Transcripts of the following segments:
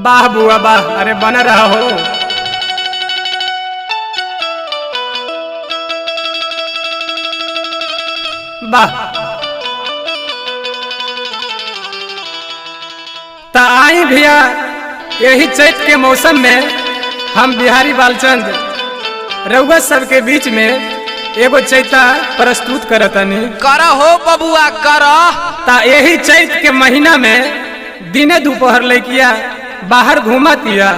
वाह बुआ वाह, अरे बना रहा हो। वाह ता आई भैया, यही चैत के मौसम में हम बिहारी बालचंद रउआ सबके बीच में एगो चैता प्रस्तुत करतनी। कर हो बबुआ कर। ता यही चैत के महीना में दिने दोपहर लड़किया बाहर घूमतिया,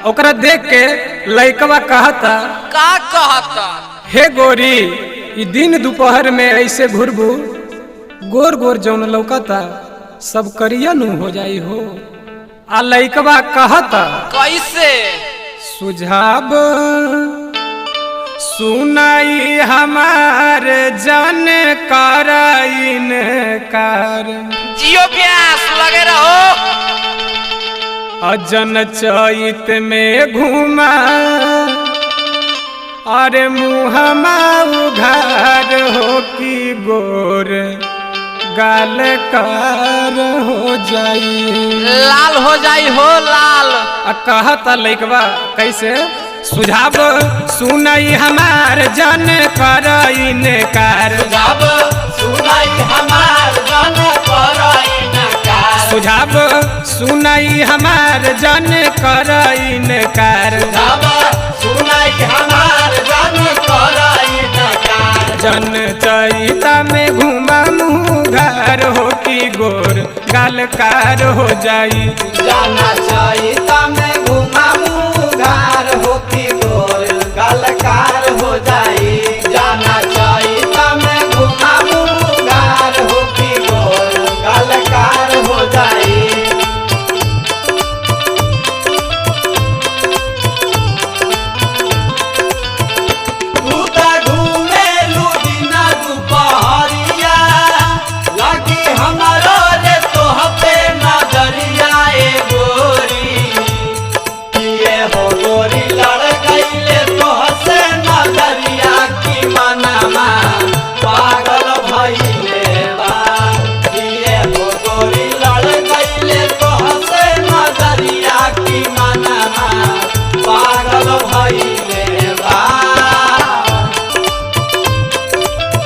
ओकरा देख के लड़कवा कहता का कहता, हे गोरी ई दिन दोपहर में ऐसे घुरबू, गोर गोर जौन लौकता सब करिया नु हो जाई हो। आ लड़कवा कहता कैसे, सुझाव सुनाई हमार जन कराइन कार, जियो प्यास लगे रहो। अजन चैत में घूमा अरे मुहमा उघार हो की गोर गाल कार हो जाई, लाल हो जाई हो लाल। आ कहता लइकवा कैसे, सुझाव सुनाई हमार जन कराइन कार, सुझाव सुनाई हमार जन कराइन कार, सुझाव सुनाई हमार जन कराइन कार, सुझाव सुनाई हमार जन कराइन कार। जन चैता में घूमा मुँह हो की गोर गाल कार हो जाई, जाना चैता में घुमा मुँह हो की गोर गाल कार हो जाई, जाना चैता में घुमा मुँह हो की गोर गाल कार हो जाई।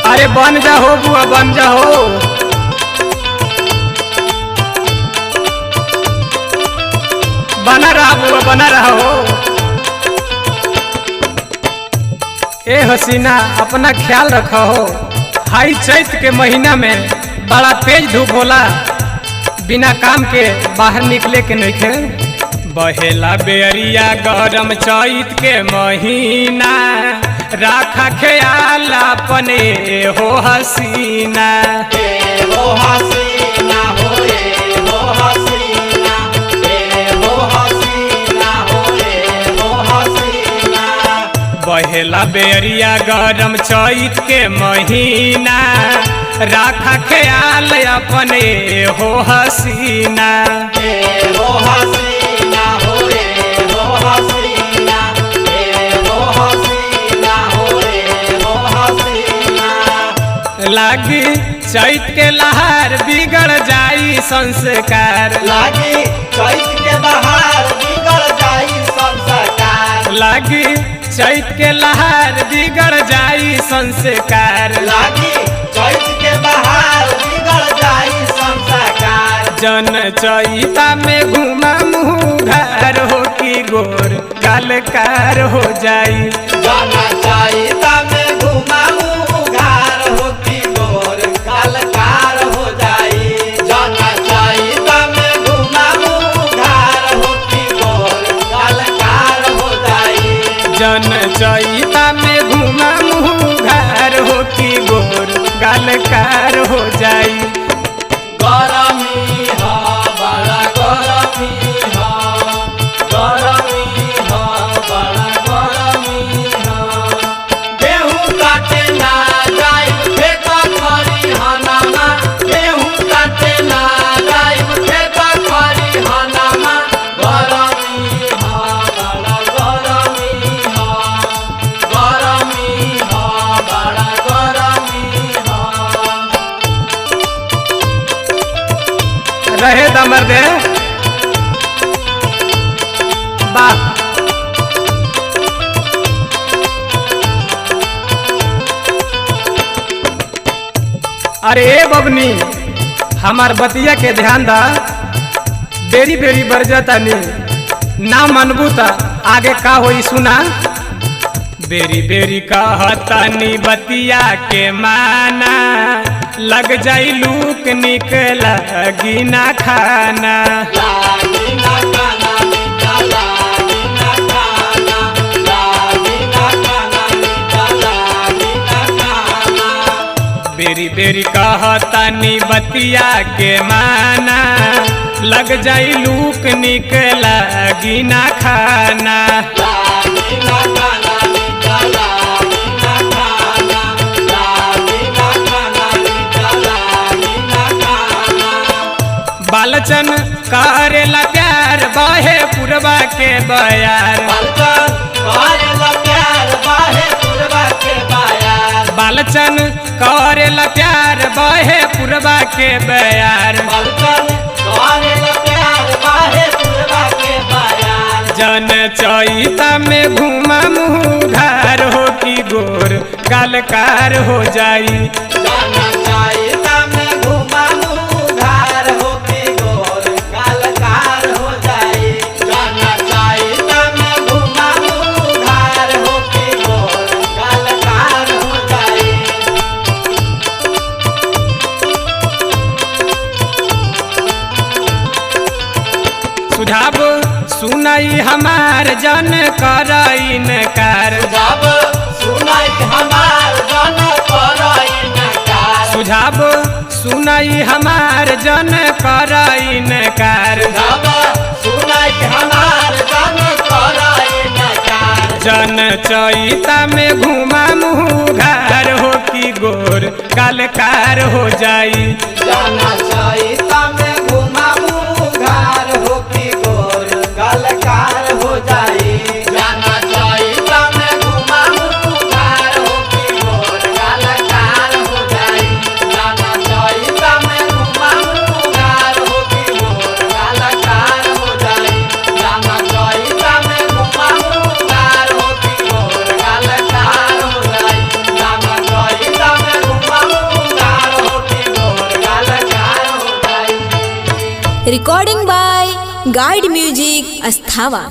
अरे बन जाओ बुआ बन जाओ। बना रहा बुआ बना रहा हो। ए हसीना अपना ख्याल रखो हो, हाई चैत के महीना में बड़ा तेज धूप होला, बिना काम के बाहर निकले के नइखे। बहेला बेरिया गरम चैत के महीना, राखा ख्याल अपने हो हसीना, हो हसीना हो रे हो हसीना, हो हसीना हो रे हो हसीना। बहेला बेरिया गरम चैत के महीना, राखा ख्याल अपने हो हसीना, हो हसीना हो रे हो हसीना, हो हसीना हो रे हो हसीना। लागी चैत के लहार बिगड़ जाई संस्कार, लागी चैत के बहार बिगड़ जाई संस्कार, लागी चैत के लहार बिगड़ जाई संस्कार, लागी चैत के बहार बिगड़ जाई संस्कार। जन चैता में घूमा मुँह हो की गोर गाल कार हो जाई, जाना चैता में घुमा मुँह हो की गोर गाल कार हो जाई, जाना चैता में घुमा मुँह हो की गोर गाल कार हो जाई। जन चैता में घूमा मुँह हो की गोर गाल कार हो जाई। गरमी हा बड़ा गरमी हा, गरमी हा बड़ा गरमी हा। गेहूं काटे ना जाइब खेता खरिहानमा, गेहूं काटे ना जाइब खेता खरिहानमा। गरमी हा बड़ा गरमी हा, गरमी हा बड़ा गरमी हा। रहे दमर दे वाह। अरे बबनी हमार बतिया के ध्यान दा, बेरी बेरी बरजतानी, ना मनबू त आगे का होई सुना। बेरी बेरी कहतानी बतिया के माना, लग जाई लूक निकल लगी ना खाना। लागी ना खाना मीठा, लागी ना खाना, लागी ना खाना मीठा, लागी ना खाना। बेरी बेरी कहतानी बतिया के माना, लग जाई लूक निकल लगी ना खाना। लागी ना खाना मीठा, लागी ना खाना, लागी ना खाना मीठा, लागी ना खाना। बालचन करेला प्यार बहे पुरबा के बयार। बालचन करेला प्यार बहे पुरबा के बयार। बालचन करेला प्यार बहे पुरबा के बयार। बालचन करेला प्यार बहे पुरबा के बयार। जन चैता में घूमा मुँह घार हो की गोर गालकार हो जाई। जाना चाहिता में घुमा मुँह घार हो के गोर गालकार हो जाई। जाना चाहिता में घुमा मुँह घार हो के गोर गालकार हो जाई। सुझाव सुनाई हमार जन करई नकार। जब सुनाई हमार जन करई नकार। सुझाव सुनाई हमार जन करई नकार। जब सुनाई हमार जन करई नकार। जन चैता में घूमा मुँह घार हो की गोर गालकार हो जाई। जाना चाहिता में घुमा मुँह घार हो की गोर गालकार हो जाई। जाना चाहिता में घुमा मुँह घार हो की गोर गालकार हो जाई। जाना चाहिता में घुमा मुँह घार हो की गोर गालकार हो जाई। जाना चाहिता में घुमा मुँह घार हो की गोर गालकार हो जाई। जाना चाहिता में घुमा मुँह घार हो की गोर गालकार हो जाई। Recording by Guide Music Asthava।